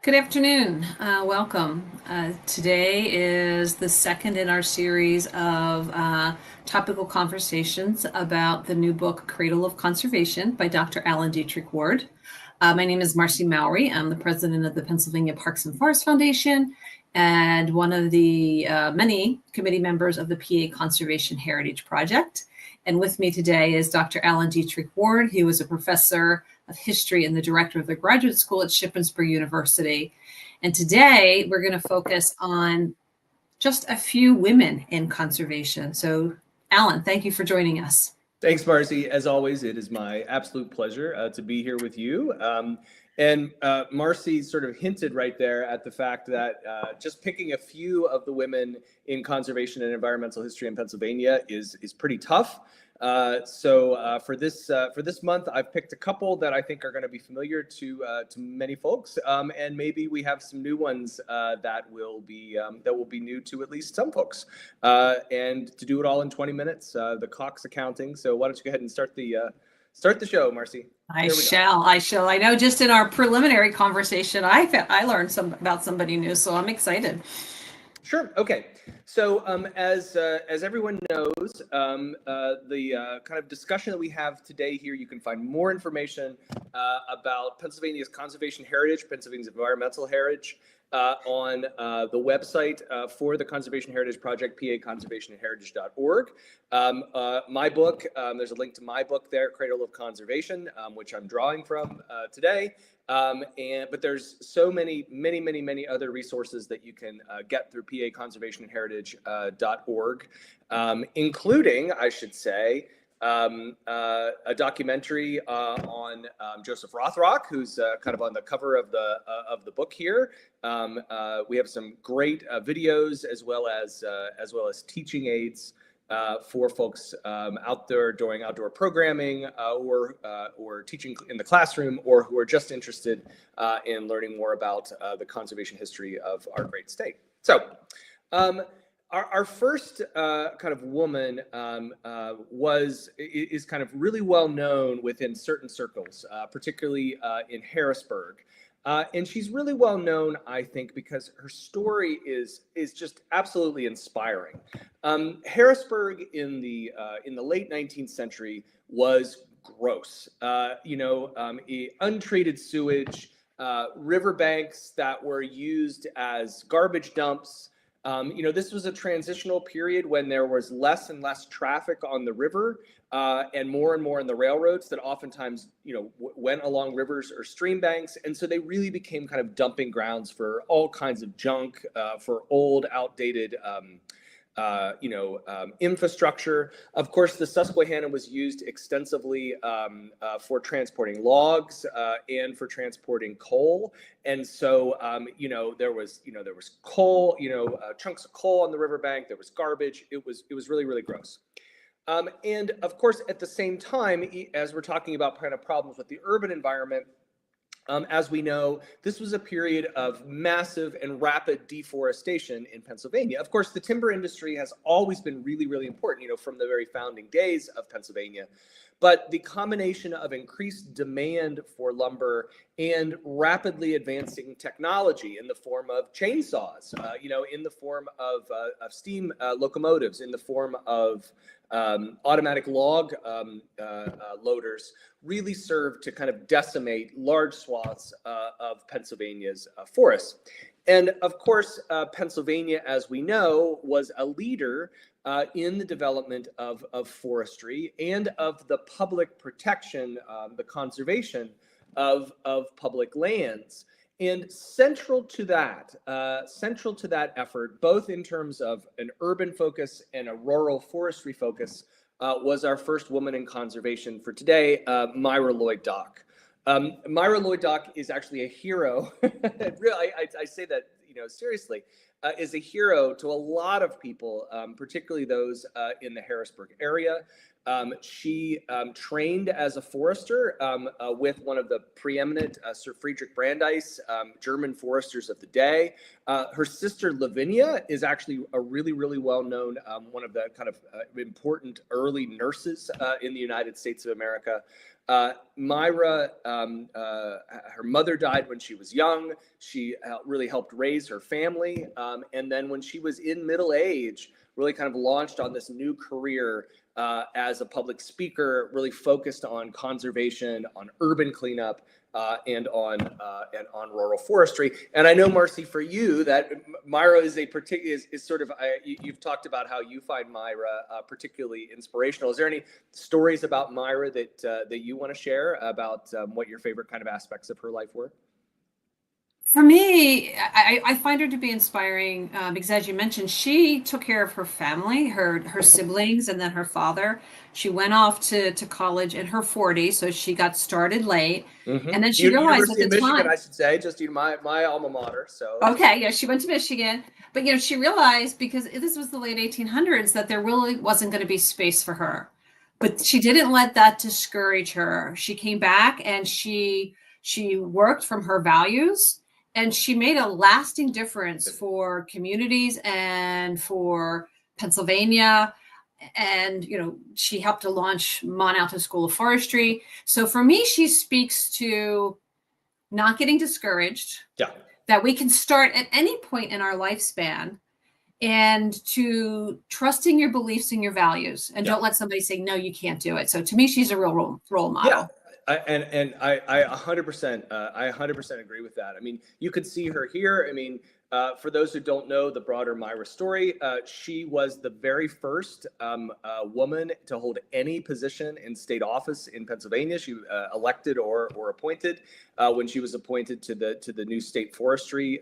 Good afternoon. Welcome. Today is the second in our series of topical conversations about the new book, Cradle of Conservation by Dr. Alan Dieterich-Ward. My name is Marcy Mowry. I'm the president of the Pennsylvania Parks and Forest Foundation and one of the many committee members of the PA Conservation Heritage Project. And with me today is Dr. Alan Dieterich-Ward. He was a professor of history and the director of the graduate school at Shippensburg University. And today we're going to focus on just a few women in conservation. So, Alan, thank you for joining us. Thanks, Marcy. As always, it is my absolute pleasure to be here with you. And Marcy sort of hinted right there at the fact that just picking a few of the women in conservation and environmental history in Pennsylvania is pretty tough. So for this month, I've picked a couple that I think are going to be familiar to many folks, and maybe we have some new ones that will be new to at least some folks. And to do it all in 20 minutes, the clock's accounting. So why don't you go ahead and start the show, Marcy? I shall. I know just in our preliminary conversation, I learned about somebody new, so I'm excited. Sure. Okay. So as everyone knows, the kind of discussion that we have today here, you can find more information about Pennsylvania's conservation heritage, Pennsylvania's environmental heritage, on the website for the Conservation Heritage Project, paconservationheritage.org. My book, there's a link to my book there, Cradle of Conservation, which I'm drawing from today. But there's so many other resources that you can get through paconservationheritage.org, including, I should say, a documentary on Joseph Rothrock, who's kind of on the cover of the book here. We have some great videos as well as teaching aids for folks out there doing outdoor programming or teaching in the classroom, or who are just interested in learning more about the conservation history of our great state. So our first kind of woman is kind of really well known within certain circles, particularly in Harrisburg. And she's really well known, I think, because her story is just absolutely inspiring. Harrisburg in the late 19th century was gross. Untreated sewage, riverbanks that were used as garbage dumps. This was a transitional period when there was less and less traffic on the river, and more in the railroads that oftentimes, went along rivers or stream banks. And so they really became kind of dumping grounds for all kinds of junk, for old, outdated, infrastructure. Of course, the Susquehanna was used extensively for transporting logs and for transporting coal. And so, there was coal, chunks of coal on the riverbank. There was garbage. It was really, really gross. And of course, at the same time, as we're talking about kind of problems with the urban environment, as we know, this was a period of massive and rapid deforestation in Pennsylvania. Of course, the timber industry has always been really, really important, from the very founding days of Pennsylvania. But the combination of increased demand for lumber and rapidly advancing technology in the form of chainsaws, in the form of steam locomotives, in the form of automatic log loaders, really served to kind of decimate large swaths of Pennsylvania's forests. And of course, Pennsylvania, as we know, was a leader in the development of forestry and of the public protection, the conservation of public lands. And central to that effort, both in terms of an urban focus and a rural forestry focus, was our first woman in conservation for today, Myra Lloyd Dock. Myra Lloyd Dock is actually a hero. Really, I say that seriously, is a hero to a lot of people, particularly those in the Harrisburg area. She trained as a forester with one of the preeminent Sir Friedrich Brandeis German foresters of the day. Her sister Lavinia is actually a really, really well-known, one of the kind of important early nurses in the United States of America. Myra, her mother died when she was young. She really helped raise her family. And then when she was in middle age, really kind of launched on this new career as a public speaker, really focused on conservation, on urban cleanup, and on rural forestry. And I know, Marcy, for you, that Myra is a particular is sort of you've talked about how you find Myra particularly inspirational. Is there any stories about Myra that that you want to share about what your favorite kind of aspects of her life were? For me, I find her to be inspiring because, as you mentioned, she took care of her family, her siblings, and then her father. She went off to college in her 40s, so she got started late. And then she realized at University the of Michigan, time, I should say, just my alma mater. So okay, yeah, she went to Michigan, but she realized, because this was the late 1800s, that there really wasn't going to be space for her. But she didn't let that discourage her. She came back and she worked from her values, and she made a lasting difference for communities and for Pennsylvania. And she helped to launch Mont Alto School of Forestry. So for me, she speaks to not getting discouraged, yeah, that we can start at any point in our lifespan, and to trusting your beliefs and your values, and don't let somebody say, no, you can't do it. So to me, she's a real role model. yeah. I 100% I 100% agree with that. I mean, you could see her here. I mean, for those who don't know the broader Myra story, she was the very first woman to hold any position in state office in Pennsylvania. She elected or appointed when she was appointed to the new state forestry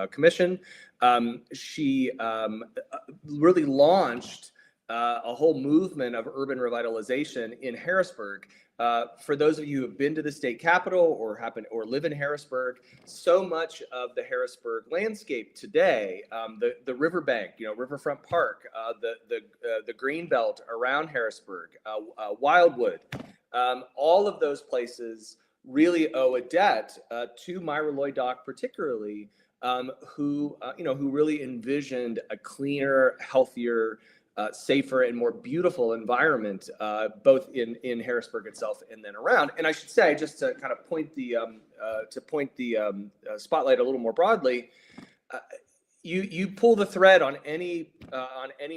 commission. She really launched a whole movement of urban revitalization in Harrisburg. For those of you who have been to the state capitol or live in Harrisburg, so much of the Harrisburg landscape today, the riverbank, Riverfront Park, the green belt around Harrisburg, Wildwood, all of those places really owe a debt to Myra Lloyd Dock, particularly, who really envisioned a cleaner, healthier, safer and more beautiful environment, both in Harrisburg itself and then around. And I should say, just to kind of point the spotlight a little more broadly, you pull the thread on any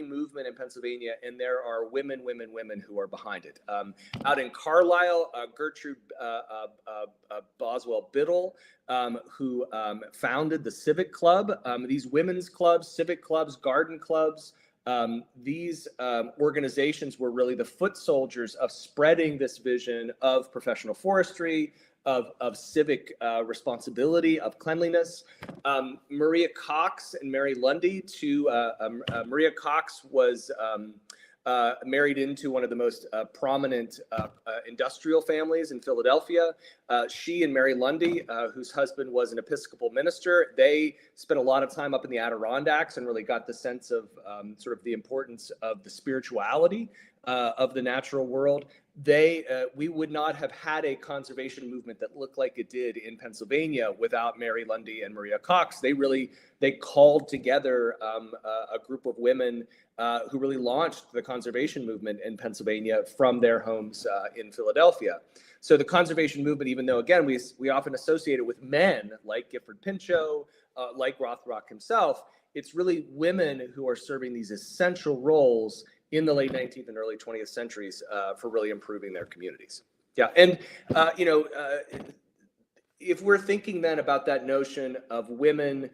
movement in Pennsylvania, and there are women who are behind it. Out in Carlisle, Gertrude Boswell Biddle, who founded the Civic Club. These women's clubs, civic clubs, garden clubs. These organizations were really the foot soldiers of spreading this vision of professional forestry, of civic responsibility, of cleanliness. Maria Cox and Mary Lundy, Maria Cox was married into one of the most prominent industrial families in Philadelphia. She and Mary Lundy, whose husband was an Episcopal minister, they spent a lot of time up in the Adirondacks and really got the sense of sort of the importance of the spirituality of the natural world. We would not have had a conservation movement that looked like it did in Pennsylvania without Mary Lundy and Maria Cox. They called together a group of women who really launched the conservation movement in Pennsylvania from their homes in Philadelphia. So the conservation movement, even though, again, we often associate it with men like Gifford Pinchot, like Rothrock himself, it's really women who are serving these essential roles in the late 19th and early 20th centuries for really improving their communities. Yeah, and if we're thinking then about that notion of women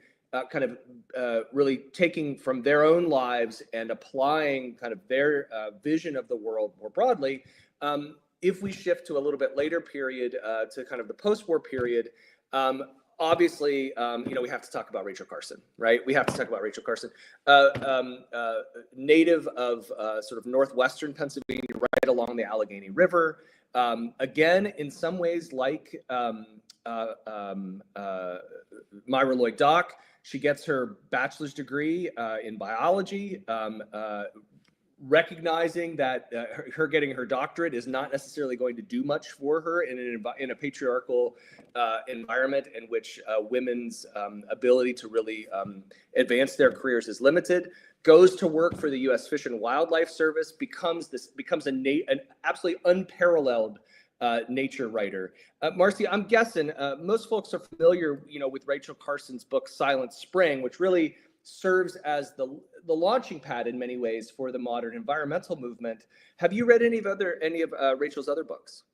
really taking from their own lives and applying kind of their vision of the world more broadly, if we shift to a little bit later period, to kind of the post-war period, obviously, we have to talk about Rachel Carson, right? We have to talk about Rachel Carson, native of sort of northwestern Pennsylvania, right along the Allegheny River. Again, in some ways, like Myra Lloyd Dock, she gets her bachelor's degree in biology, recognizing that her getting her doctorate is not necessarily going to do much for her in a patriarchal environment in which women's ability to really advance their careers is limited. Goes to work for the U.S. Fish and Wildlife Service, becomes an absolutely unparalleled nature writer. Marcy, I'm guessing most folks are familiar, with Rachel Carson's book Silent Spring, which really serves as the launching pad in many ways for the modern environmental movement. Have you read any of Rachel's other books?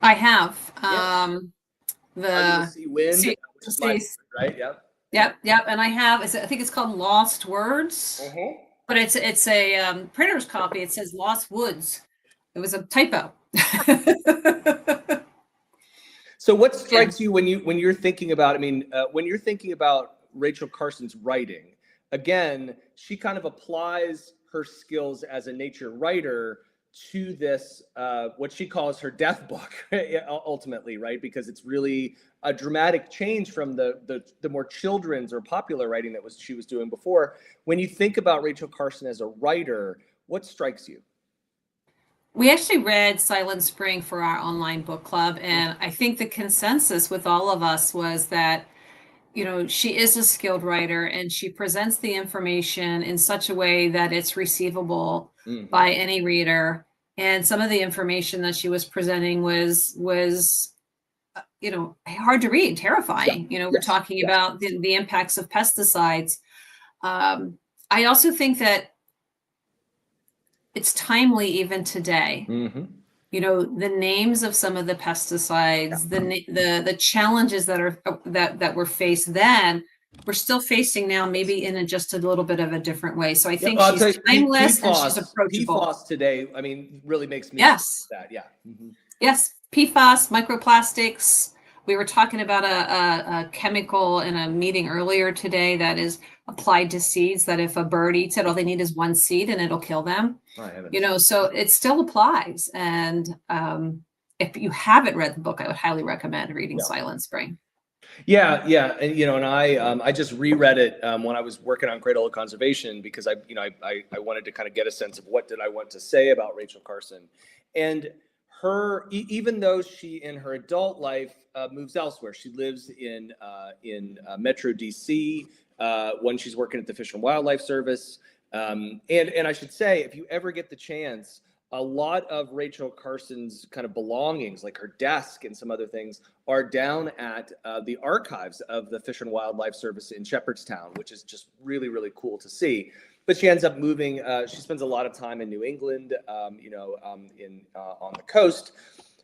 I have. Yeah. The Sea Wind, which is my favorite, right? Yeah. Yep. And I have. I think it's called Lost Words, but it's a printer's copy. It says Lost Woods. It was a typo. So, what strikes you when you're thinking about? I mean, when you're thinking about Rachel Carson's writing, again, she kind of applies her skills as a nature writer to this, what she calls her death book, ultimately, right? Because it's really a dramatic change from the more children's or popular writing that she was doing before. When you think about Rachel Carson as a writer, what strikes you? We actually read Silent Spring for our online book club, and I think the consensus with all of us was that she is a skilled writer and she presents the information in such a way that it's receivable by any reader. And some of the information that she was presenting was hard to read, terrifying. We're talking about the impacts of pesticides. I also think that it's timely even today. The names of some of the pesticides, the challenges that were faced then, we're still facing now, maybe in just a little bit of a different way. So I think she's timeless and she's approachable. PFAS today, I mean, really makes me that. Yeah. Yes, PFAS, microplastics. We were talking about a chemical in a meeting earlier today that is applied to seeds, that if a bird eats it, all they need is one seed and it'll kill them. So it still applies. And if you haven't read the book, I would highly recommend reading Silent Spring. Yeah. And I just reread it when I was working on Cradle of Conservation, because I wanted to kind of get a sense of what did I want to say about Rachel Carson. And her, even though she in her adult life moves elsewhere, she lives in Metro DC when she's working at the Fish and Wildlife Service. And I should say, if you ever get the chance, a lot of Rachel Carson's kind of belongings, like her desk and some other things, are down at the archives of the Fish and Wildlife Service in Shepherdstown, which is just really, really cool to see. But she ends up moving. She spends a lot of time in New England, on the coast.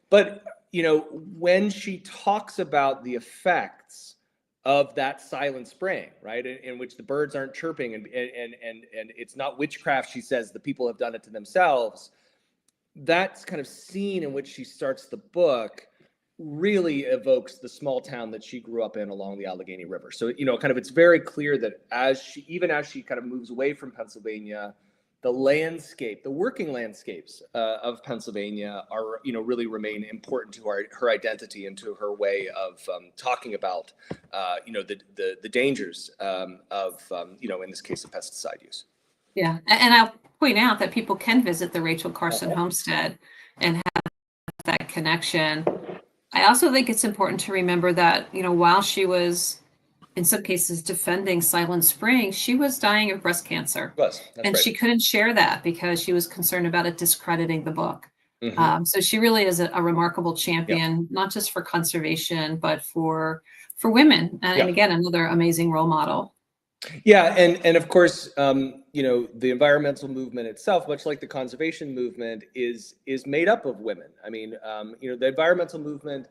But when she talks about the effects of that silent spring, right, in which the birds aren't chirping and it's not witchcraft, she says the people have done it to themselves. That's kind of scene in which she starts the book really evokes the small town that she grew up in along the Allegheny River. So, kind of it's very clear that as she kind of moves away from Pennsylvania, the working landscapes of Pennsylvania are, really remain important to her identity and to her way of talking about, the dangers of, in this case, of pesticide use. Yeah. And I'll point out that people can visit the Rachel Carson homestead and have that connection. I also think it's important to remember that, while she was, in some cases, defending Silent Spring, she was dying of breast cancer. She couldn't share that because she was concerned about it discrediting the book. So she really is a remarkable champion, not just for conservation, but for women. And again, another amazing role model. Yeah, and of course, the environmental movement itself, much like the conservation movement, is made up of women. I mean, the environmental movement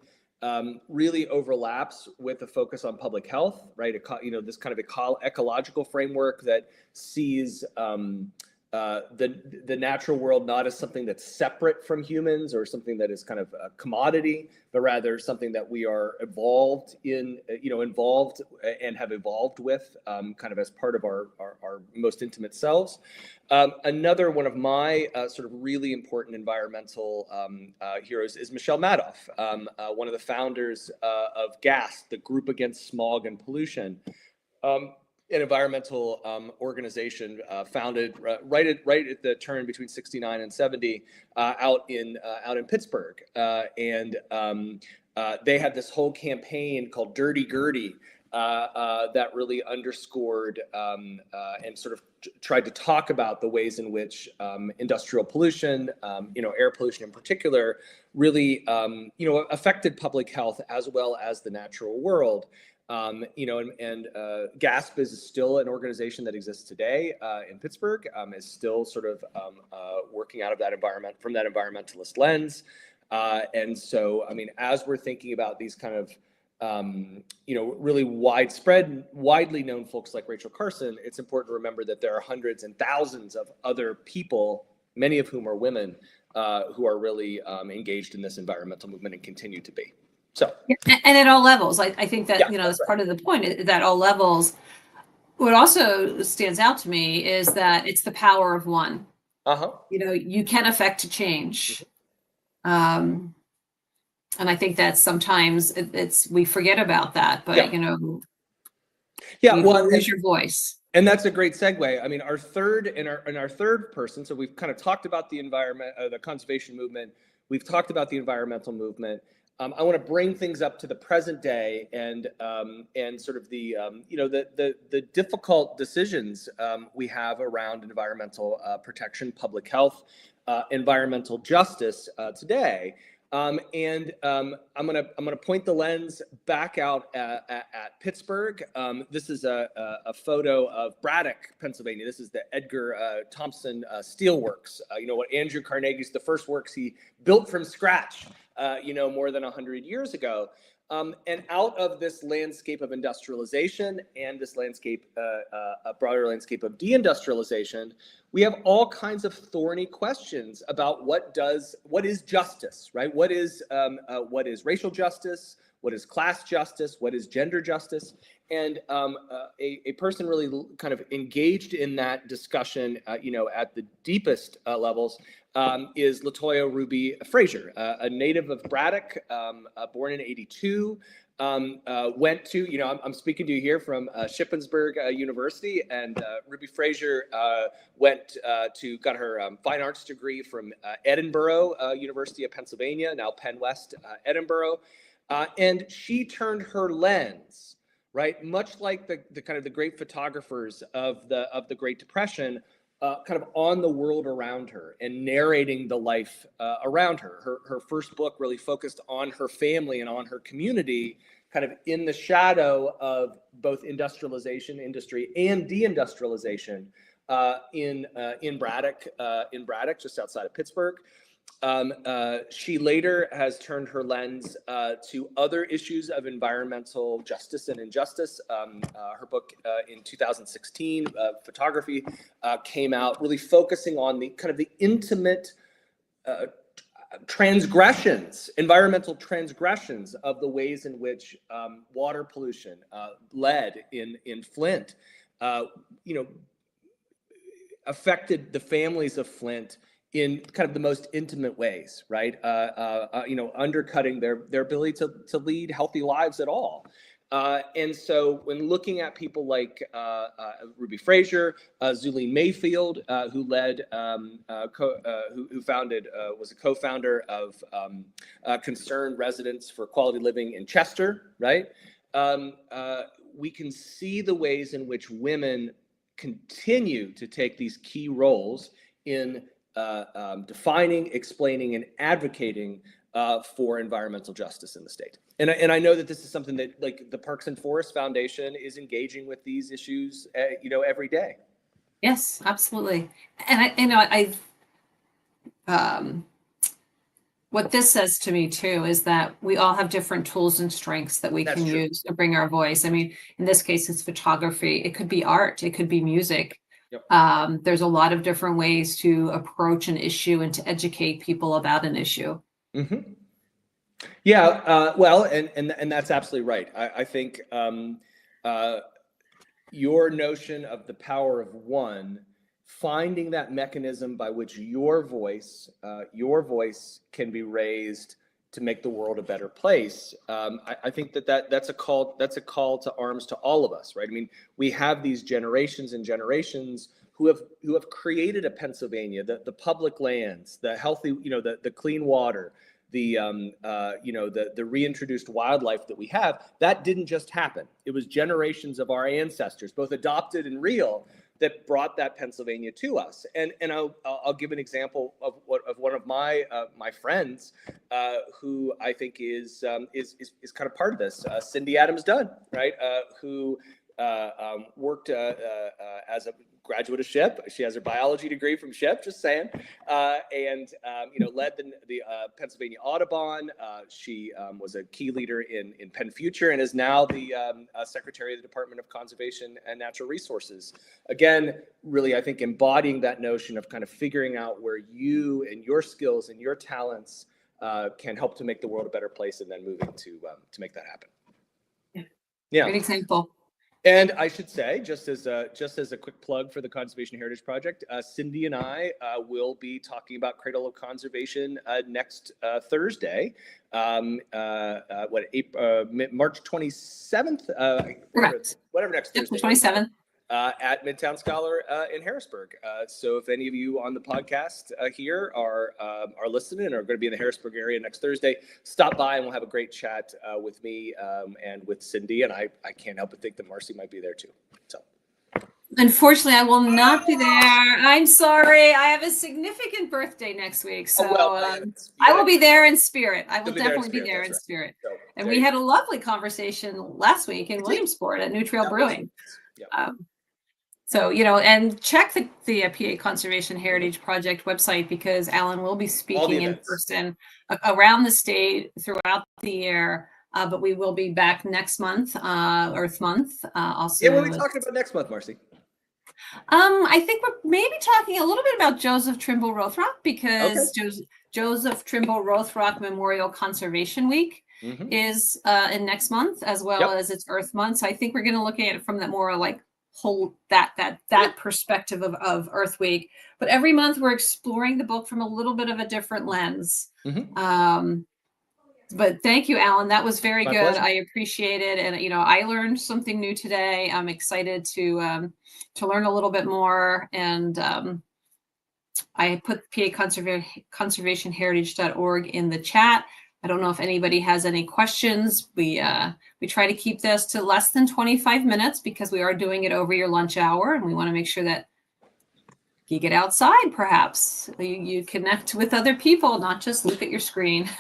really overlaps with a focus on public health, right? This kind of ecological framework that sees the natural world not as something that's separate from humans or something that is kind of a commodity, but rather something that we are involved and have evolved with, kind of as part of our most intimate selves. Another one of my sort of really important environmental heroes is Michelle Madoff, one of the founders of GAST, the Group Against Smog and Pollution. an environmental organization founded right at the turn between 69 and 70 out in Pittsburgh, and they had this whole campaign called Dirty Gertie. That really underscored and sort of tried to talk about the ways in which industrial pollution, air pollution in particular, really, affected public health as well as the natural world. GASP is still an organization that exists today in Pittsburgh, is still sort of working out of that environment from that environmentalist lens. And so, I mean, as we're thinking about these kind of really widely known folks like Rachel Carson, it's important to remember that there are hundreds and thousands of other people, many of whom are women, who are really engaged in this environmental movement and continue to be. So, and at all levels, I think that, that's right. part of the point, that all levels. What also stands out to me is that it's the power of one. You can affect a change. And I think that sometimes we forget about that, but use your voice. And that's a great segue. I mean, our third person. So we've kind of talked about the environment, the conservation movement. We've talked about the environmental movement. I want to bring things up to the present day and sort of the difficult decisions we have around environmental protection, public health, environmental justice today. I'm gonna point the lens back out at Pittsburgh. This is a photo of Braddock, Pennsylvania. This is the Edgar Thompson Steelworks. What Andrew Carnegie's the first works he built from scratch. More than 100 years ago. And out of this landscape of industrialization and this landscape, a broader landscape of deindustrialization, we have all kinds of thorny questions about what is justice, right? What is racial justice? What is class justice? What is gender justice? And a person really kind of engaged in that discussion, at the deepest levels, is Latoya Ruby Frazier, a native of Braddock, born in '82. Went to, I'm speaking to you here from Shippensburg University, and Ruby Frazier got her fine arts degree from Edinburgh University of Pennsylvania, now Penn West Edinburgh, and she turned her lens, right, much like the kind of the great photographers of the Great Depression, kind of on the world around her and narrating the life around her. Her first book really focused on her family and on her community, kind of in the shadow of both industrialization, industry, and deindustrialization in Braddock, just outside of Pittsburgh. She later has turned her lens to other issues of environmental justice and injustice. Her book in 2016, Photography, came out really focusing on the kind of the intimate environmental transgressions of the ways in which water pollution, lead in Flint, affected the families of Flint in kind of the most intimate ways, right? Undercutting their ability to lead healthy lives at all. And so when looking at people like Ruby Frazier, Zuline Mayfield, who was a co-founder of Concerned Residents for Quality Living in Chester, right? We can see the ways in which women continue to take these key roles in defining, explaining, and advocating for environmental justice in the state. And I know that this is something that, like, the Parks and Forests Foundation is engaging with these issues, every day. Yes, absolutely. And what this says to me too is that we all have different tools and strengths that we can use to bring our voice. I mean, in this case, it's photography. It could be art. It could be music. Yep. There's a lot of different ways to approach an issue and to educate people about an issue. Mm-hmm. Yeah, well, and that's absolutely right. I think your notion of the power of one, finding that mechanism by which your voice can be raised to make the world a better place. I think that's a call to arms to all of us, right? I mean, we have these generations and generations who have created a Pennsylvania, the public lands, the healthy, the clean water, the reintroduced wildlife that we have. That didn't just happen. It was generations of our ancestors, both adopted and real, that brought that Pennsylvania to us. And I'll give an example of one of my friends who I think is kind of part of this. Cindy Adams Dunn, right? Who worked as a graduate of SHIP. She has her biology degree from SHIP, just saying, and led the Pennsylvania Audubon. She was a key leader in Penn Future and is now the Secretary of the Department of Conservation and Natural Resources. Again, really, I think embodying that notion of kind of figuring out where you and your skills and your talents can help to make the world a better place, and then moving to make that happen. Yeah. Great example. And I should say, just as a quick plug for the Conservation Heritage Project, Cindy and I will be talking about Cradle of Conservation next Thursday, March 27th, whatever next Thursday. 27th. At Midtown Scholar in Harrisburg. So if any of you on the podcast here are listening and are going to be in the Harrisburg area next Thursday, stop by and we'll have a great chat with me and with Cindy. And I can't help but think that Marcy might be there too. So. Unfortunately, I will not be there. I'm sorry. I have a significant birthday next week. So I will be there in spirit. I will definitely be there in spirit. So, and we had a lovely conversation last week in Williamsport at New Trail Brewing. Yeah. So, and check the PA Conservation Heritage Project website, because Alan will be speaking in person around the state throughout the year. But we will be back next month, Earth Month. Also, yeah, what are we talking about next month, Marcy? I think we're maybe talking a little bit about Joseph Trimble Rothrock, because Joseph Trimble Rothrock Memorial Conservation Week is in next month, as well as it's Earth Month. So I think we're going to look at it from that more like whole that perspective of Earth Week. But every month we're exploring the book from a little bit of a different lens. But thank you, Alan. That was very good. Pleasure. I appreciate it, and I learned something new today. I'm excited to learn a little bit more, and I put PAConservationheritage.org in the chat. I don't know if anybody has any questions. We try to keep this to less than 25 minutes because we are doing it over your lunch hour, and we want to make sure that you get outside, perhaps. You connect with other people, not just look at your screen.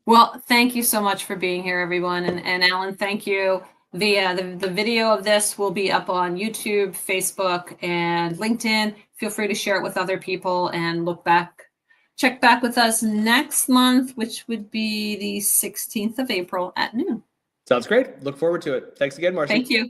Well, thank you so much for being here, everyone. And Alan, thank you. The video of this will be up on YouTube, Facebook, and LinkedIn. Feel free to share it with other people, and check back with us next month, which would be the 16th of April at noon. Sounds great. Look forward to it. Thanks again, Marcy. Thank you.